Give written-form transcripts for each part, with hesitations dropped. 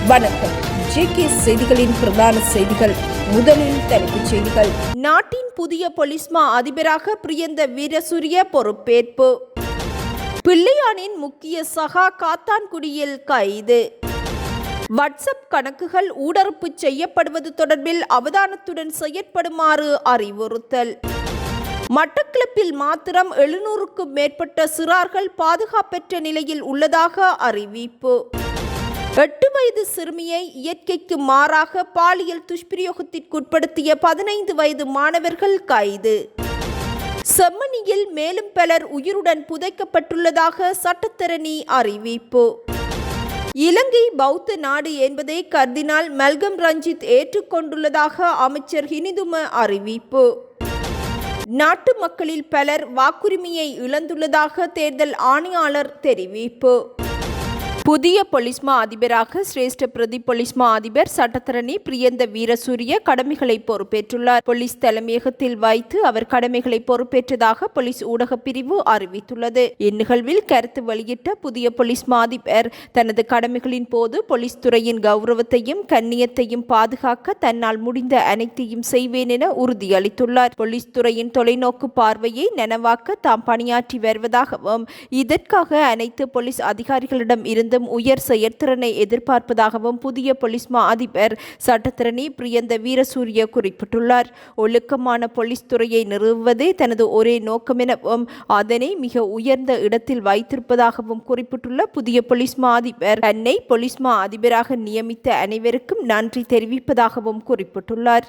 வணக்கம். ஜேகே செய்திகளின் பிரதான செய்திகள். முதலில் தலைப்புச் செய்திகள். நாட்டின் புதிய பொலிஸ்மா அதிபராக பிரியந்த வீரசூரிய பொறுப்பேற்பு. பிள்ளையானின் முக்கிய சகா காத்தான்குடியில் கைது. வாட்ஸ்அப் கணக்குகள் ஊடறுப்பு செய்யப்படுவது தொடர்பில் அவதானத்துடன் செயற்படுமாறு அறிவுறுத்தல். மட்டக்களப்பில் மாத்திரம் 700க்கும் மேற்பட்ட சிறார்கள் பாதுகாப்பற்ற நிலையில் உள்ளதாக அறிவிப்பு. 8 வயது சிறுமியை இயற்கைக்கு மாறாக பாலியல் துஷ்பிரயோகத்திற்குட்படுத்திய 15 வயது மாணவர்கள் கைது. செம்மணியில் மேலும் பலர் உயிருடன் புதைக்கப்பட்டுள்ளதாக சட்டத்தரணி அறிவிப்பு. இலங்கை பௌத்த நாடு என்பதை கர்தினால் மல்கம் ரஞ்சித் ஏற்றுக்கொண்டுள்ளதாக அமைச்சர் ஹினிதும அறிவிப்பு. நாட்டு மக்களில் பலர் வாக்குரிமையை இழந்துள்ளதாக தேர்தல் ஆணையாளர் தெரிவிப்பு. புதிய பொலிஸ்மா அதிபராக சிரேஷ்ட பிரதி பொலிஸ்மா அதிபர் சட்டத்தரணி பிரியந்த வீரசூரிய கடமைகளை பொறுப்பேற்றுள்ளார். போலீஸ் தலைமையகத்தில் வைத்து அவர் கடமைகளை பொறுப்பேற்றதாக போலீஸ் ஊடக பிரிவு அறிவித்துள்ளது. இந்நிகழ்வில் கருத்து வெளியிட்ட புதிய பொலிஸ்மா அதிபர் தனது கடமைகளின் போது போலீஸ் துறையின் கௌரவத்தையும் கண்ணியத்தையும் பாதுகாக்க தன்னால் முடிந்த அனைத்தையும் செய்வேன் என உறுதியளித்துள்ளார். போலீஸ் துறையின் தொலைநோக்கு பார்வையை நனவாக்க தாம் பணியாற்றி வருவதாகவும் இதற்காக அனைத்து போலீஸ் அதிகாரிகளிடம் இருந்து உயர் செயற்திறனை எதிர்பார்ப்பதாகவும் புதிய பொலிஸ்மா அதிபர் சட்டத்தரணி பிரியந்த வீரசூரிய குறிப்பிட்டுள்ளார். ஒழுக்கமான போலீஸ் துறையை நிறுவுவதே தனது ஒரே நோக்கம் எனவும் அதனை மிக உயர்ந்த இடத்தில் வைத்திருப்பதாகவும் குறிப்பிட்டுள்ள புதிய பொலிஸ்மா அதிபர் தன்னை பொலிஸ்மா அதிபராக நியமித்த அனைவருக்கும் நன்றி தெரிவிப்பதாகவும் குறிப்பிட்டுள்ளார்.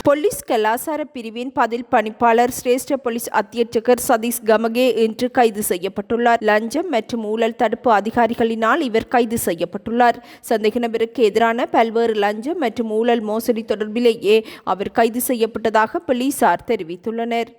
போலீஸ் கலாசார பிரிவின் பதில் பணிப்பாளர் சிரேஷ்ட போலீஸ் அத்தியட்சகர் சதீஷ் கமகே இன்று கைது செய்யப்பட்டுள்ளார். லஞ்சம் மற்றும் ஊழல் தடுப்பு அதிகாரிகளினால் இவர் கைது செய்யப்பட்டுள்ளார். சந்தேக நபருக்கு எதிரான பல்வேறு லஞ்சம் மற்றும் ஊழல் மோசடி தொடர்பிலேயே அவர் கைது செய்யப்பட்டதாக போலீசார் தெரிவித்துள்ளனர்.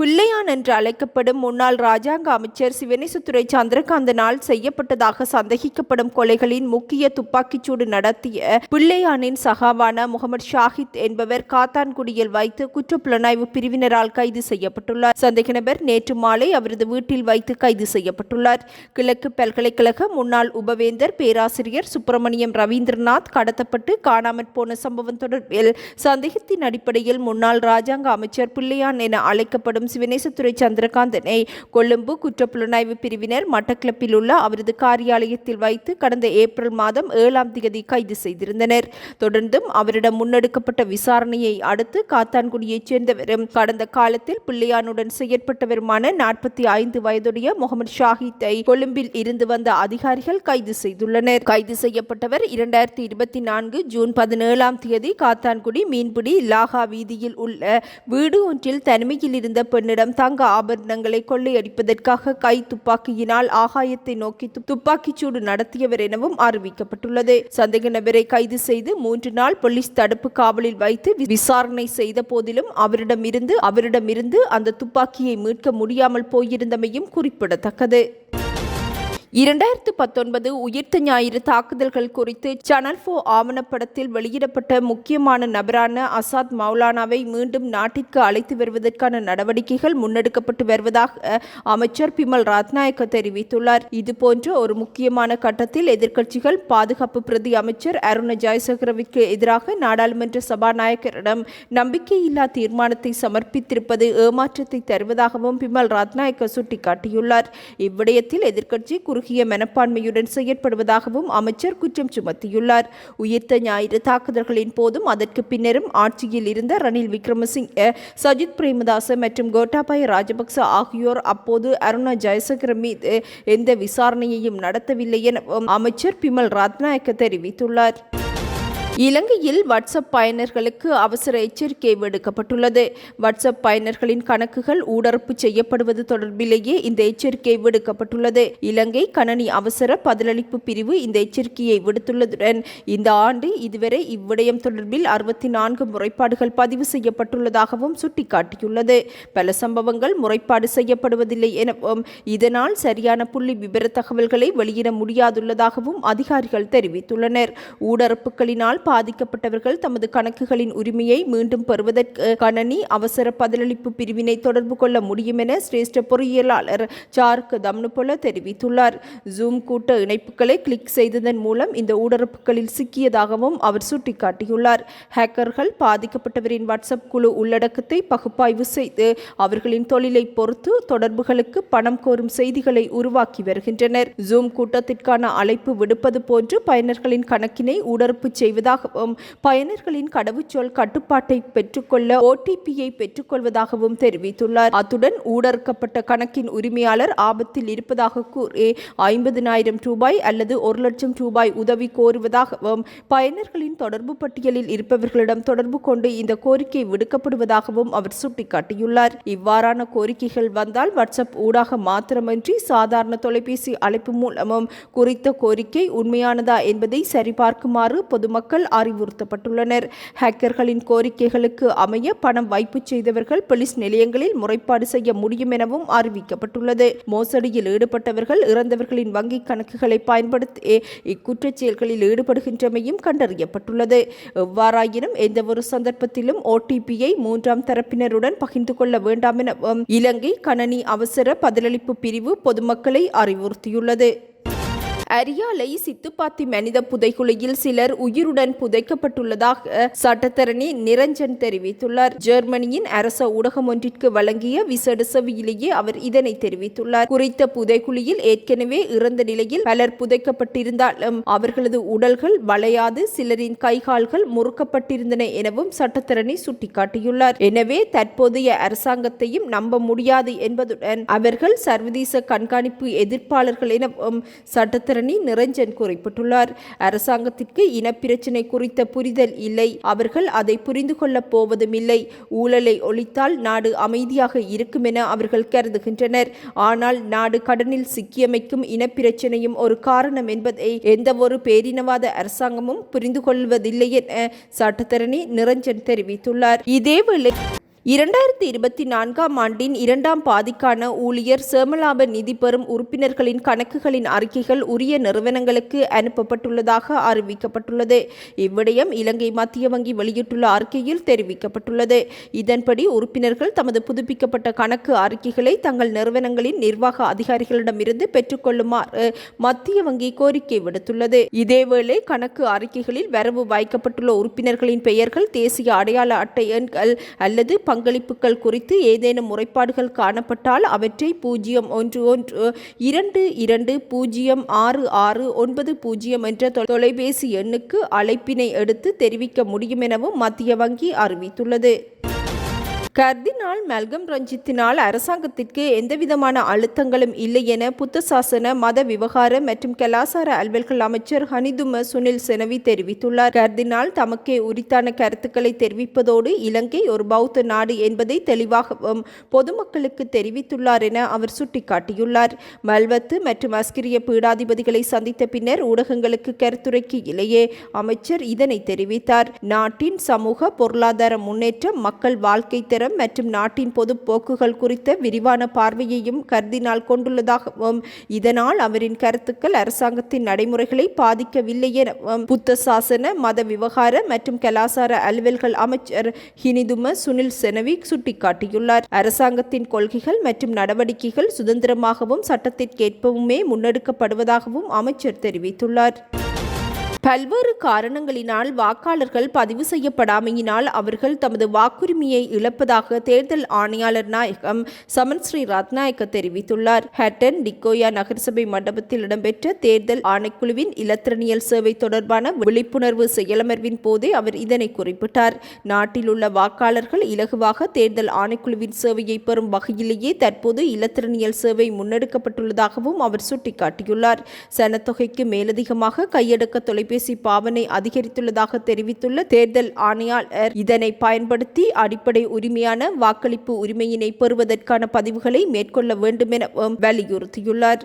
பிள்ளையான் என்று அழைக்கப்படும் முன்னாள் ராஜாங்க அமைச்சர் சிவனேசத்துறை சந்திரகாந்தனால் செய்யப்பட்டதாக சந்தேகிக்கப்படும் கொலைகளின் முக்கிய துப்பாக்கிச்சூடு நடத்திய பிள்ளையானின் சகாவான முகமது ஷாஹித் என்பவர் காத்தான்குடியில் வைத்து குற்றப்புலனாய்வு பிரிவினரால் கைது செய்யப்பட்டுள்ளார். சந்தேக நபர் நேற்று மாலை அவரது வீட்டில் வைத்து கைது செய்யப்பட்டுள்ளார். கிழக்கு பல்கலைக்கழக முன்னாள் உபவேந்தர் பேராசிரியர் சுப்பிரமணியம் ரவீந்திரநாத் கடத்தப்பட்டு காணாமற் போன சம்பவம் தொடர்பில் சந்தேகத்தின் அடிப்படையில் முன்னாள் ராஜாங்க அமைச்சர் பிள்ளையான் என அழைக்கப்படும் சிவனேசத்துறை சந்திரகாந்தனை கொழும்பு குற்றப்புலனாய்வு பிரிவினர் மட்டக்களப்பில் உள்ள அவரது காரியாலயத்தில் வைத்து கடந்த ஏப்ரல் மாதம் 7ஆம் தேதி கைது செய்திருந்தனர். தொடர்ந்தும் அவரிடம் முன்னெடுக்கப்பட்ட விசாரணையை அடுத்து காத்தான்குடியைச் சேர்ந்தவரும் கடந்த காலத்தில் பிள்ளையானுடன் செயற்பட்டவருமான 45 வயதுடைய முகமது ஷாஹித்தை கொழும்பில் இருந்து வந்த அதிகாரிகள் கைது செய்துள்ளனர். கைது செய்யப்பட்டவர் 2024 ஜூன் 17ஆம் தேதி காத்தான்குடி மீன்பிடி லாகா வீதியில் உள்ள வீடு ஒன்றில் தனிமையில் இருந்த பெண்ணிடம் தங்க ஆபரணங்களை கொள்ளையடிப்பதற்காக கை துப்பாக்கியினால் ஆகாயத்தை நோக்கி துப்பாக்கிச்சூடு நடத்தியவர் எனவும் அறிவிக்கப்பட்டுள்ளது. சந்தேக நபரை கைது செய்து 3 நாள் போலீஸ் தடுப்பு காவலில் வைத்து விசாரணை செய்த போதிலும் அவரிடமிருந்து அந்த துப்பாக்கியை மீட்க முடியாமல் போயிருந்தமையும் குறிப்பிடத்தக்கது. 2019 உயிர்த்த ஞாயிறு தாக்குதல்கள் குறித்து சேனல் 4 ஆவணப்படத்தில் வெளியிடப்பட்ட முக்கியமான நபரான அசாத் மௌலானாவை மீண்டும் நாட்டிற்கு அழைத்து வருவதற்கான நடவடிக்கைகள் முன்னெடுக்கப்பட்டு வருவதாக அமைச்சர் பிமல் ரத்நாயக்க தெரிவித்துள்ளார். இதுபோன்ற ஒரு முக்கியமான கட்டத்தில் எதிர்க்கட்சிகள் பாதுகாப்பு பிரதி அமைச்சர் அருண ஜெயசேகரவிற்கு எதிராக நாடாளுமன்ற சபாநாயகரிடம் நம்பிக்கையில்லா தீர்மானத்தை சமர்ப்பித்திருப்பது ஏமாற்றத்தை தருவதாகவும் பிமல் ரத்நாயக்க சுட்டிக்காட்டியுள்ளார். இவ்விடயத்தில் எதிர்க்கட்சி குறுகிய மனப்பான்மையுடன் செயற்படுவதாகவும் அமைச்சர் குற்றம் சுமத்தியுள்ளார். உயிர்த்த ஞாயிறு தாக்குதல்களின் போதும் அதற்கு பின்னரும் ஆட்சியில் இருந்த ரணில் விக்ரமசிங்க, சஜித் பிரேமதாச மற்றும் கோட்டாபய ராஜபக்ச ஆகியோர் அப்போது அருணா ஜெயசேகர மீது எந்த விசாரணையையும் நடத்தவில்லை எனவும் அமைச்சர் பிமல் ரத்நாயக்க தெரிவித்துள்ளார். இலங்கையில் வாட்ஸ்அப் பயனர்களுக்கு அவசர எச்சரிக்கை விடுக்கப்பட்டுள்ளது. வாட்ஸ்அப் பயனர்களின் கணக்குகள் ஊடறுப்பு செய்யப்படுவது தொடர்பிலேயே இந்த எச்சரிக்கை விடுக்கப்பட்டுள்ளது. இலங்கை கணனி அவசர பதிலளிப்பு பிரிவு இந்த எச்சரிக்கையை விடுத்துள்ளதுடன் இந்த ஆண்டு இதுவரை இவ்விடயம் தொடர்பில் 64 முறைப்பாடுகள் பதிவு செய்யப்பட்டுள்ளதாகவும் சுட்டிக்காட்டியுள்ளது. பல சம்பவங்கள் முறைப்பாடு செய்யப்படுவதில்லை எனவும் இதனால் சரியான புள்ளி விபர தகவல்களை வெளியிட முடியாதுள்ளதாகவும் அதிகாரிகள் தெரிவித்துள்ளனர். ஊடறுப்புகளினால் பாதிக்கப்பட்டவர்கள் தமது கணக்குகளின் உரிமையை மீண்டும் பெறுவதற்கு கணனி அவசர பதிலளிப்பு பிரிவினை தொடர்பு கொள்ள முடியும் என சிரேஷ்ட பொறியியலாளர் சார்க் தம்னுபொல தெரிவித்துள்ளார். ஜூம் கூட்ட இணைப்புகளை கிளிக் செய்ததன் மூலம் இந்த ஊடறுப்புகளில் சிக்கியதாகவும் அவர் சுட்டிக்காட்டியுள்ளார். ஹேக்கர்கள் பாதிக்கப்பட்டவரின் வாட்ஸ்அப் குழு உள்ளடக்கத்தை பகுப்பாய்வு செய்து அவர்களின் தொழிலை பொறுத்து தொடர்புகளுக்கு பணம் கோரும் செய்திகளை உருவாக்கி வருகின்றனர். ஜூம் கூட்டத்திற்கான அழைப்பு விடுப்பது போன்று பயனர்களின் கணக்கினை ஊடறுப்பு செய்வதாகவும் பயனர்களின் கடவுச்சொல் கட்டுப்பாட்டை பெற்றுக்கொள்ள OTP-யை பெற்றுக்கொள்வதாகவும் தெரிவித்துள்ளார். அத்துடன் ஊடறுக்கப்பட்ட கணக்கின் உரிமையாளர் ஆபத்தில் இருப்பதாக கூறி 50,000 ரூபாய் அல்லது 1,00,000 ரூபாய் உதவி கோருவதாகவும் பயனர்களின் தொடர்பு பட்டியலில் இருப்பவர்களிடம் தொடர்பு கொண்டு இந்த கோரிக்கை விடுக்கப்படுவதாகவும் அவர் சுட்டிக்காட்டியுள்ளார். இவ்வாறான கோரிக்கைகள் வந்தால் வாட்ஸ்அப் ஊடாக மாத்திரமின்றி சாதாரண தொலைபேசி அழைப்பு மூலமும் குறித்த கோரிக்கை உண்மையானதா என்பதை சரிபார்க்குமாறு பொதுமக்கள் அறிவுறுத்தப்பட்டுள்ளனர். ஹேக்கர்களின் கோரிக்கைகளுக்கு அமைய பணம் வைப்பு செய்தவர்கள் போலீஸ் நிலையங்களில் முறைப்பாடு செய்ய முடியும் எனவும் அறிவிக்கப்பட்டுள்ளது. மோசடியில் ஈடுபட்டவர்கள் இறந்தவர்களின் வங்கிக் கணக்குகளை பயன்படுத்தி இக்குற்றச் செயல்களில் ஈடுபடுகின்றமையும் கண்டறியப்பட்டுள்ளது. எவ்வாறாயினும் எந்தவொரு சந்தர்ப்பத்திலும் OTP-யை 3ஆம் தரப்பினருடன் பகிர்ந்து கொள்ள வேண்டாம் எனவும் இலங்கை கணனி அவசர பதிலளிப்பு பிரிவு பொதுமக்களை அறிவுறுத்தியுள்ளது. அரியாலை சித்துப்பாத்தி மனித புதைகுழியில் சிலர் உயிருடன் புதைக்கப்பட்டுள்ளதாக சட்டத்தரணி நிரஞ்சன் தெரிவித்துள்ளார். ஜெர்மனியின் அரச ஊடகம் ஒன்றிற்கு வழங்கிய விசேட செவியிலேயே அவர் இதனை தெரிவித்துள்ளார். குறித்த புதைகுழியில் ஏற்கனவே இறந்த நிலையில் பலர் புதைக்கப்பட்டிருந்தாலும் அவர்களது உடல்கள் வளையாது சிலரின் கைகால்கள் முறுக்கப்பட்டிருந்தன எனவும் சட்டத்தரணி சுட்டிக்காட்டியுள்ளார். எனவே தற்போதைய அரசாங்கத்தையும் நம்ப முடியாது என்பதுடன் அவர்கள் சர்வதேச கண்காணிப்பு எதிர்ப்பாளர்கள் எனவும் சட்டத்தரணி நிரஞ்சன் குறிப்பிட்டுள்ளார். அரசாங்கத்திற்கு இனப்பிரச்சினை குறித்த புரிதல் இல்லை. அவர்கள் அதை புரிந்து கொள்ளப் போவதும் இல்லை. ஊழலை ஒழித்தால் நாடு அமைதியாக இருக்கும் என அவர்கள் கருதுகின்றனர். ஆனால் நாடு கடனில் சிக்கியமைக்கும் இனப்பிரச்சனையும் ஒரு காரணம் என்பதை எந்தவொரு பேரினவாத அரசாங்கமும் புரிந்து கொள்வதில்லை என சட்டத்தரணி நிரஞ்சன் தெரிவித்துள்ளார். இதேவேளை 2024ஆம் ஆண்டின் 2ஆம் பாதிக்கான ஊழியர் சேமலாப நிதி பெறும் உறுப்பினர்களின் கணக்குகளின் அறிக்கைகள் உரிய நிறுவனங்களுக்கு அனுப்பப்பட்டுள்ளதாக அறிவிக்கப்பட்டுள்ளது. இவ்விடயம் இலங்கை மத்திய வங்கி வெளியிட்டுள்ள அறிக்கையில் தெரிவிக்கப்பட்டுள்ளது. இதன்படி உறுப்பினர்கள் தமது புதுப்பிக்கப்பட்ட கணக்கு அறிக்கைகளை தங்கள் நிறுவனங்களின் நிர்வாக அதிகாரிகளிடமிருந்து பெற்றுக்கொள்ளுமாறு மத்திய வங்கி கோரிக்கை விடுத்துள்ளது. இதேவேளை கணக்கு அறிக்கைகளில் வரவு வைக்கப்பட்டுள்ள உறுப்பினர்களின் பெயர்கள், தேசிய அடையாள அட்டை எண்கள் அல்லது பங்களிப்புகள் குறித்து ஏதேனும் முறைப்பாடுகள் காணப்பட்டால் அவற்றை 011-22-06690 என்ற தொலைபேசி எண்ணுக்கு அழைப்பினை எடுத்து தெரிவிக்க முடியும் எனவும் மத்திய வங்கி அறிவித்துள்ளது. கர்தினால் மெல்கம் ரஞ்சித்தினால் அரசாங்கத்திற்கு எந்தவிதமான அழுத்தங்களும் இல்லை என புத்த சாசன மத விவகார மற்றும் கலாசார அலுவல்கள் அமைச்சர் ஹனிதும சுனில் செனவி தெரிவித்துள்ளார். கர்தினால் தமக்கே உரித்தான கருத்துக்களை தெரிவிப்பதோடு இலங்கை ஒரு பௌத்த நாடு என்பதை தெளிவாகவும் பொதுமக்களுக்கு தெரிவித்துள்ளார் என அவர் சுட்டிக்காட்டியுள்ளார். மல்வத்து மற்றும் அஸ்கிரிய பீடாதிபதிகளை சந்தித்த பின்னர் ஊடகங்களுக்கு கருத்துரைக்கையிலேயே அமைச்சர் இதனை தெரிவித்தார். நாட்டின் சமூக பொருளாதார முன்னேற்றம், மக்கள் வாழ்க்கை தரம் மற்றும் நாட்டின் பொது போக்குகள் குறித்த விரிவான பார்வையையும் கர்தினால் கொண்டுள்ளதாகவும் இதனால் அவரின் கருத்துக்கள் அரசாங்கத்தின் நடைமுறைகளை பாதிக்கவில்லை எனவும் புத்த சாசன மத விவகார மற்றும் கலாசார அலுவல்கள் அமைச்சர் ஹினிதும சுனில் செனவி சுட்டிக்காட்டியுள்ளார். அரசாங்கத்தின் கொள்கைகள் மற்றும் நடவடிக்கைகள் சுதந்திரமாகவும் சட்டத்திற்கேற்பவுமே முன்னெடுக்கப்படுவதாகவும் அமைச்சர் தெரிவித்துள்ளார். பல்வேறு காரணங்களினால் வாக்காளர்கள் பதிவு செய்யப்படாமையினால் அவர்கள் தமது வாக்குரிமையை இழப்பதாக தேர்தல் ஆணையாளர் நாயகம் சமன் ஸ்ரீ ரத்நாயக்க தெரிவித்துள்ளார். ஹட்டன் டிக்கோயா நகரசபை மண்டபத்தில் இடம்பெற்ற தேர்தல் ஆணைக்குழுவின் இலத்திரனியல் சேவை தொடர்பான விழிப்புணர்வு செயலமர்வின் போதே அவர் இதனை குறிப்பிட்டார். நாட்டில் உள்ள வாக்காளர்கள் இலகுவாக தேர்தல் ஆணைக்குழுவின் சேவையை பெறும் வகையிலேயே தற்போது இலத்திரனியல் சேவை முன்னெடுக்கப்பட்டுள்ளதாகவும் அவர் சுட்டிக்காட்டியுள்ளார். சனத்தொகைக்கு மேலதிகமாக கையடக்க தொலைபேசி பாவனை அதிகரித்துள்ளதாக தெரிவித்துள்ள தேர்தல் ஆணையாளர் இதனை பயன்படுத்தி அடிப்படை உரிமையான வாக்களிப்பு உரிமையினை பெறுவதற்கான பதிவுகளை மேற்கொள்ள வேண்டும் என வலியுறுத்தியுள்ளார்.